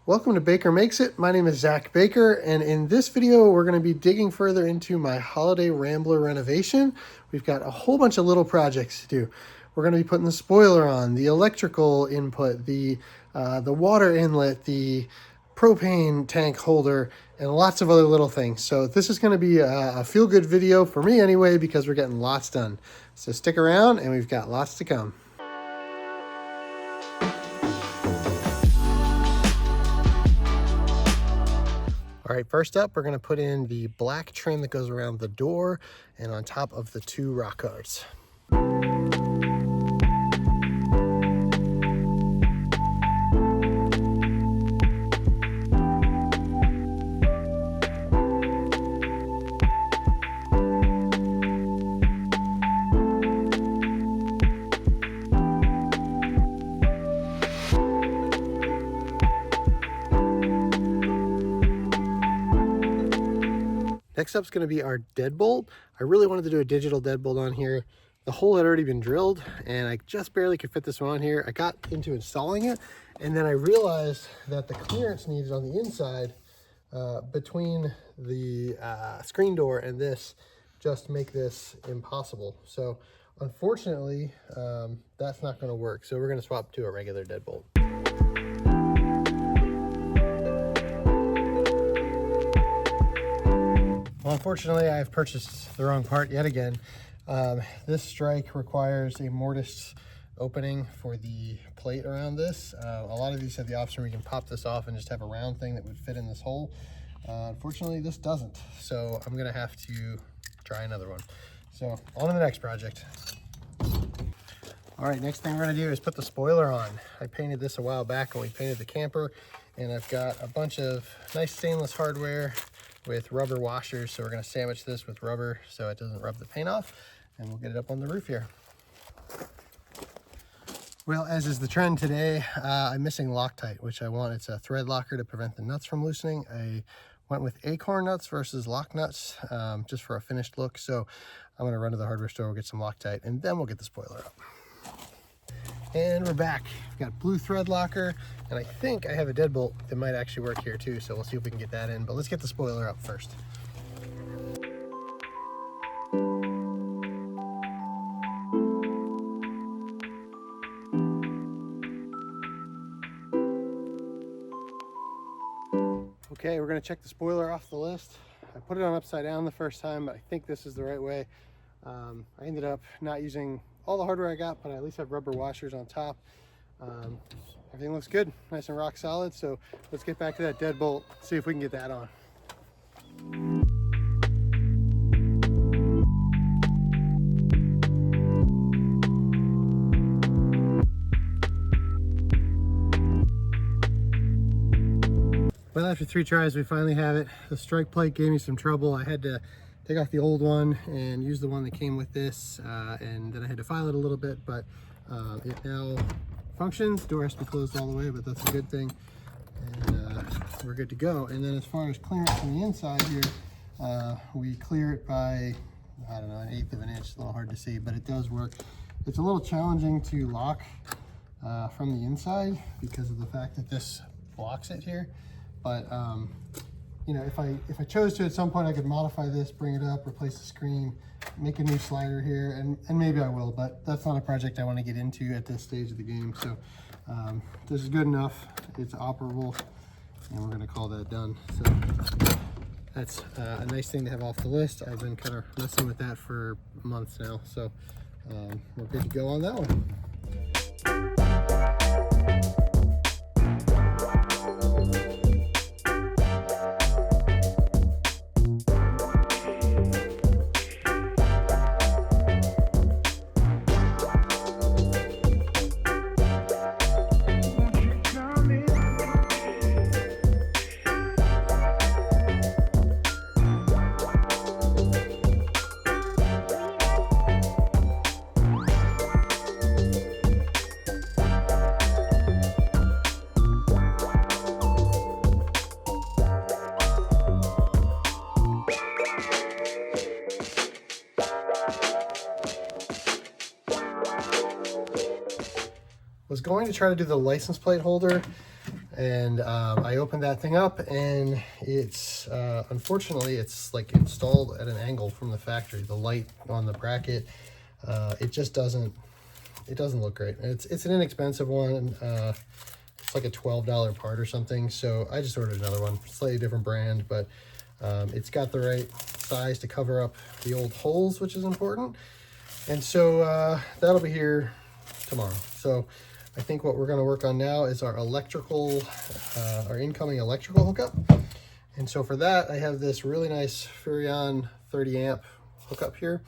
Welcome to Baker Makes It. My name is Zach Baker, and in this video we're going to be digging further into my holiday Rambler renovation. We've got a whole bunch of little projects to do. We're going to be putting the spoiler on, the electrical input, the water inlet, the propane tank holder, and lots of other little things. So this is going to be a feel-good video for me anyway, because we're getting lots done. So stick around, and we've got lots to come. All right, first up, we're going to put in the black trim that goes around the door and on top of the two rock arts. Next up is going to be our deadbolt. I really wanted to do a digital deadbolt on here. The hole had already been drilled and I just barely could fit this one on here. I got into installing it and then I realized that the clearance needed on the inside between the screen door and this just make this impossible. So unfortunately, that's not going to work. So we're going to swap to a regular deadbolt. Well, unfortunately, I've purchased the wrong part yet again. This strike requires a mortise opening for the plate around this. A lot of these have the option where you can pop this off and just have a round thing that would fit in this hole. Unfortunately, this doesn't. So I'm gonna have to try another one. So on to the next project. All right, next thing we're gonna do is put the spoiler on. I painted this a while back when we painted the camper, and I've got a bunch of nice stainless hardware with rubber washers. So we're going to sandwich this with rubber so it doesn't rub the paint off, and we'll get it up on the roof here. Well, as is the trend today, I'm missing Loctite, which I want. It's a thread locker to prevent the nuts from loosening. I went with acorn nuts versus lock nuts just for a finished look. So I'm going to run to the hardware store, we'll get some Loctite, and then we'll get the spoiler up. And we're back. We've got blue thread locker, and I think I have a deadbolt that might actually work here too, so we'll see if we can get that in, but let's get the spoiler up first. Okay, we're gonna check the spoiler off the list. I put it on upside down the first time, but I think this is the right way. I ended up not using all the hardware I got, but I at least have rubber washers on top. Everything looks good, nice and rock solid. So let's get back to that deadbolt, see if we can get that on. Well, after 3 tries, we finally have it. The strike plate gave me some trouble. I had to take off the old one and use the one that came with this, and then I had to file it a little bit, but it now functions. Door has to be closed all the way, but that's a good thing, and we're good to go. And then as far as clearance from the inside here, we clear it by, I don't know, 1/8 of an inch. It's a little hard to see, but it does work. It's a little challenging to lock from the inside because of the fact that this blocks it here. But you know, if I chose to at some point, I could modify this, bring it up, replace the screen, make a new slider here, and maybe I will, but that's not a project I want to get into at this stage of the game. So this is good enough. It's operable, and we're going to call that done. So that's a nice thing to have off the list. I've been kind of messing with that for months now, so we're good to go on that one. Was going to try to do the license plate holder And I opened that thing up, and it's unfortunately it's like installed at an angle from the factory. The light on the bracket, it just doesn't look great. It's an inexpensive one. It's like a $12 part or something, so I just ordered another one, slightly different brand, but it's got the right size to cover up the old holes, which is important. And so that'll be here tomorrow. So I think what we're going to work on now is our incoming electrical hookup. And so for that, I have this really nice Furrion 30 amp hookup here.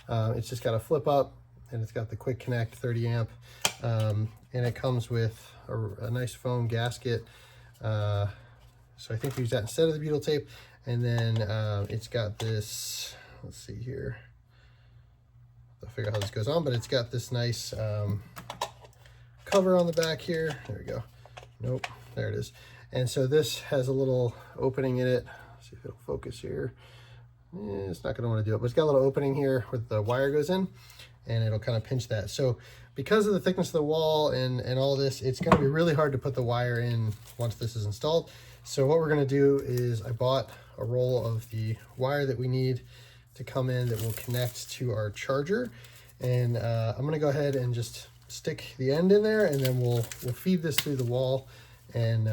It's just got a flip up, and it's got the quick connect 30 amp. And it comes with a nice foam gasket. So I think we use that instead of the butyl tape. And then it's got this, let's see here. I'll figure out how this goes on, but it's got this nice cover on the back here. There we go. Nope, there it is. And so this has a little opening in it. Let's see if it'll focus here. It's not going to want to do it, but it's got a little opening here where the wire goes in, and it'll kind of pinch that. So because of the thickness of the wall and all this, it's going to be really hard to put the wire in once this is installed. So what we're going to do is I bought a roll of the wire that we need to come in that will connect to our charger. And I'm going to go ahead and just stick the end in there, and then we'll feed this through the wall, and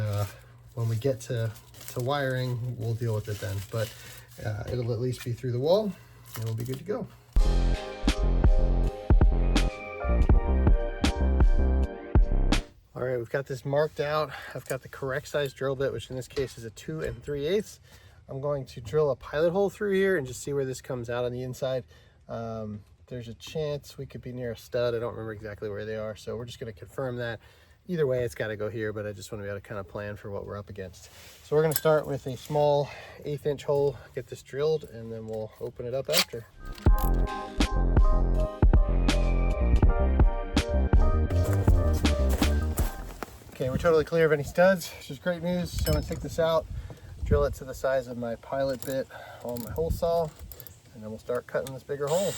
when we get to wiring, we'll deal with it then, but it'll at least be through the wall, and we'll be good to go. All right, we've got this marked out. I've got the correct size drill bit, which in this case is a 2 3/8. I'm going to drill a pilot hole through here and just see where this comes out on the inside. There's a chance we could be near a stud. I don't remember exactly where they are, so we're just going to confirm that. Either way, it's got to go here, but I just want to be able to kind of plan for what we're up against. So we're going to start with a small 1/8 inch hole, get this drilled, and then we'll open it up after. Okay, we're totally clear of any studs, which is great news. So I'm going to take this out, drill it to the size of my pilot bit on my hole saw, and then we'll start cutting this bigger hole.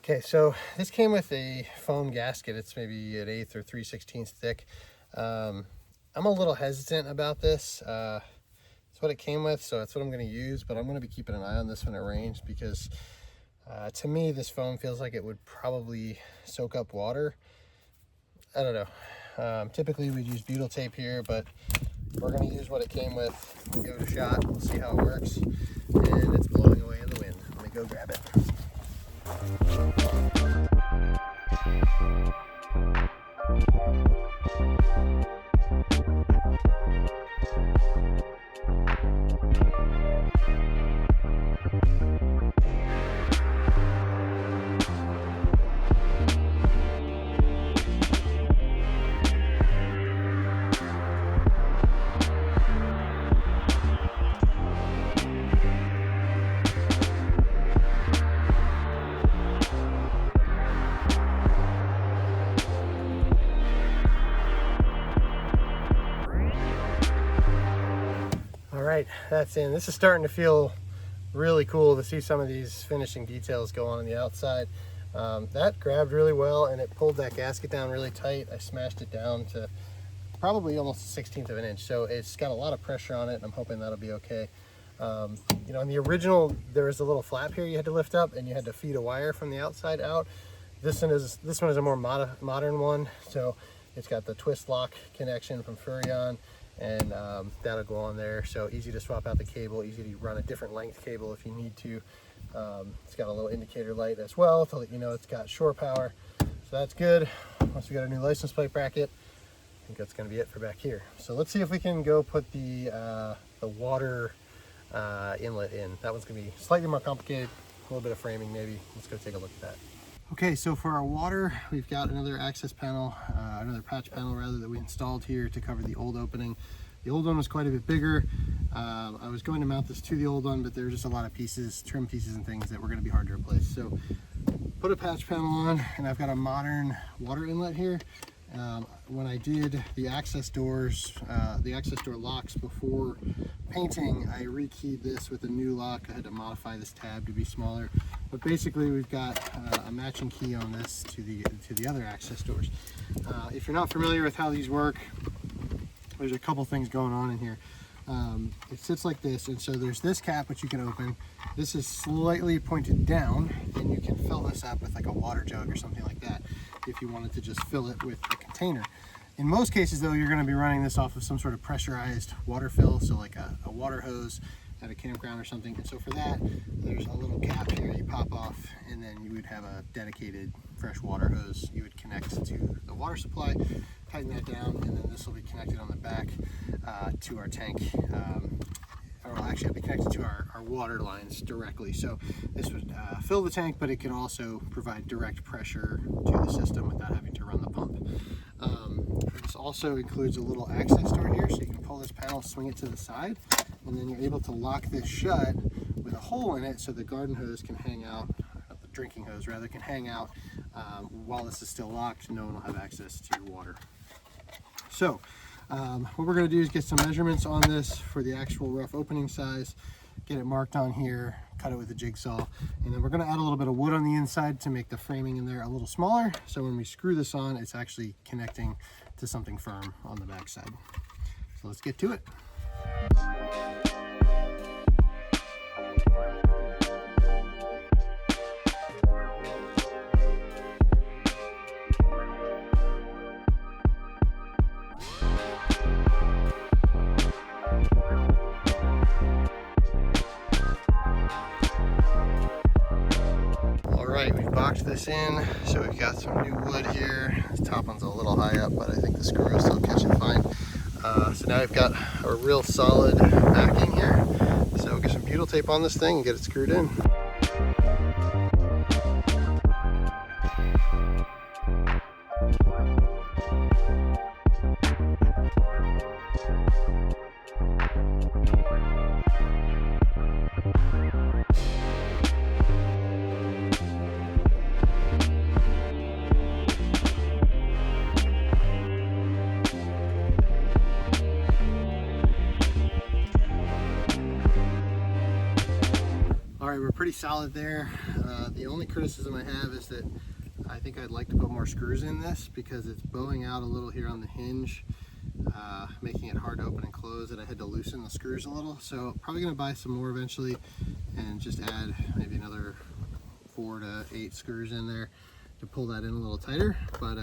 Okay, so this came with a foam gasket. It's maybe an 1/8 or 3/16 thick. I'm a little hesitant about this. It's what it came with, so that's what I'm going to use, but I'm going to be keeping an eye on this when it rains, because to me this foam feels like it would probably soak up water. I don't know. Typically we'd use butyl tape here, but we're going to use what it came with. We'll give it a shot. We'll see how it works. And it's blowing away in the wind. Let me go grab it. Right, that's in. This is starting to feel really cool to see some of these finishing details go on the outside. That grabbed really well, and it pulled that gasket down really tight. I smashed it down to probably almost 1/16 of an inch, so it's got a lot of pressure on it, and I'm hoping that'll be okay. You know, in the original, there was a little flap here you had to lift up, and you had to feed a wire from the outside out. This one is a more modern one, so it's got the twist lock connection from Furrion, and that'll go on there, so easy to swap out the cable, easy to run a different length cable if you need to. It's got a little indicator light as well to let you know it's got shore power, so that's good. Once we got our new license plate bracket, I think that's going to be it for back here. So let's see if we can go put the water inlet in. That one's going to be slightly more complicated, a little bit of framing maybe. Let's go take a look at that. Okay, so for our water, we've got another access panel, another patch panel rather, that we installed here to cover the old opening. The old one was quite a bit bigger. I was going to mount this to the old one, but there were just a lot of pieces, trim pieces and things that were going to be hard to replace. So put a patch panel on, and I've got a modern water inlet here. When I did the access doors, the access door locks before painting, I rekeyed this with a new lock. I had to modify this tab to be smaller, but basically we've got a matching key on this to the other access doors. If you're not familiar with how these work, there's a couple things going on in here. It sits like this, and so there's this cap which you can open. This is slightly pointed down, and you can fill this up with like a water jug or something like that if you wanted to just fill it with the container. In most cases though, you're going to be running this off of some sort of pressurized water fill, so like a water hose at a campground or something. And so for that, there's a little cap here you pop off, and then you would have a dedicated fresh water hose you would connect to the water supply, tighten that down, and then this will be connected on the back to our tank. Or actually it'll be connected to our water lines directly. So this would fill the tank, but it can also provide direct pressure to the system without having to run the pump. This also includes a little access door here, so you can pull this panel, swing it to the side, and then you're able to lock this shut with a hole in it so the garden hose can hang out, the drinking hose rather, can hang out while this is still locked. No one will have access to your water. So what we're going to do is get some measurements on this for the actual rough opening size, get it marked on here, cut it with a jigsaw, and then we're going to add a little bit of wood on the inside to make the framing in there a little smaller, so when we screw this on, it's actually connecting to something firm on the back side. So let's get to it. Alright, we've boxed this in, so we've got some new wood here. This top one's a little high up, but I think the screw will still catch it fine. So now we've got a real solid backing here. So we'll get some butyl tape on this thing and get it screwed in. Alright, we're pretty solid there. The only criticism I have is that I think I'd like to put more screws in this because it's bowing out a little here on the hinge, making it hard to open and close, and I had to loosen the screws a little. So probably going to buy some more eventually and just add maybe another 4 to 8 screws in there to pull that in a little tighter. But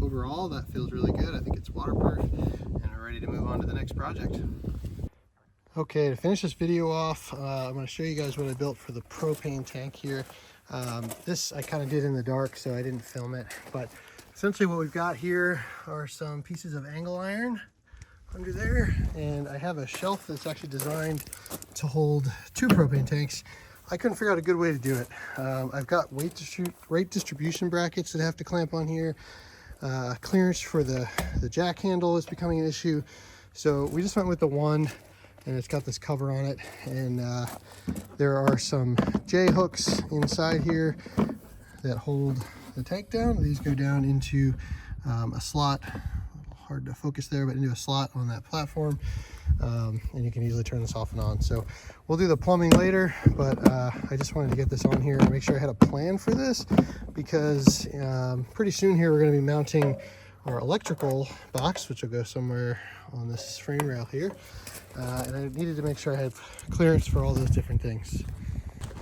overall, that feels really good. I think it's waterproof, and we're ready to move on to the next project. Okay, to finish this video off, I'm going to show you guys what I built for the propane tank here. This I kind of did in the dark, so I didn't film it, but essentially what we've got here are some pieces of angle iron under there, and I have a shelf that's actually designed to hold 2 propane tanks. I couldn't figure out a good way to do it. I've got weight distribution brackets that have to clamp on here. Clearance for the jack handle is becoming an issue, so we just went with the one, and it's got this cover on it, and there are some J hooks inside here that hold the tank down. These go down into a slot, a little hard to focus there, but into a slot on that platform, and you can easily turn this off and on. So we'll do the plumbing later, but I just wanted to get this on here and make sure I had a plan for this, because pretty soon here we're going to be mounting our electrical box, which will go somewhere on this frame rail here, and I needed to make sure I had clearance for all those different things.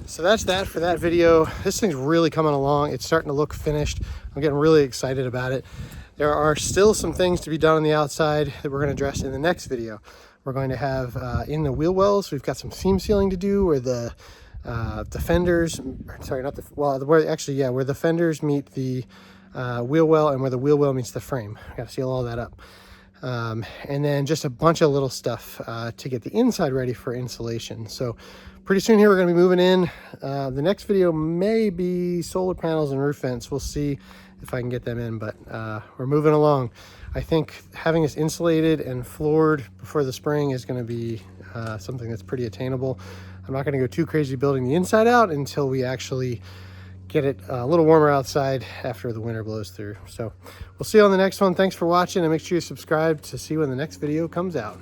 So that's that for that video. This thing's really coming along. It's starting to look finished. I'm getting really excited about it. There are still some things to be done on the outside that we're going to address in the next video. We're going to have in the wheel wells, we've got some seam sealing to do where the fenders, sorry, not the, well, where the fenders meet the wheel well, and where the wheel well meets the frame. I got to seal all that up. And then just a bunch of little stuff to get the inside ready for insulation. So pretty soon here we're going to be moving in. The next video may be solar panels and roof vents. We'll see if I can get them in, but we're moving along. I think having this insulated and floored before the spring is going to be something that's pretty attainable. I'm not going to go too crazy building the inside out until we actually get it a little warmer outside after the winter blows through. So we'll see you on the next one. Thanks for watching, and make sure you subscribe to see when the next video comes out.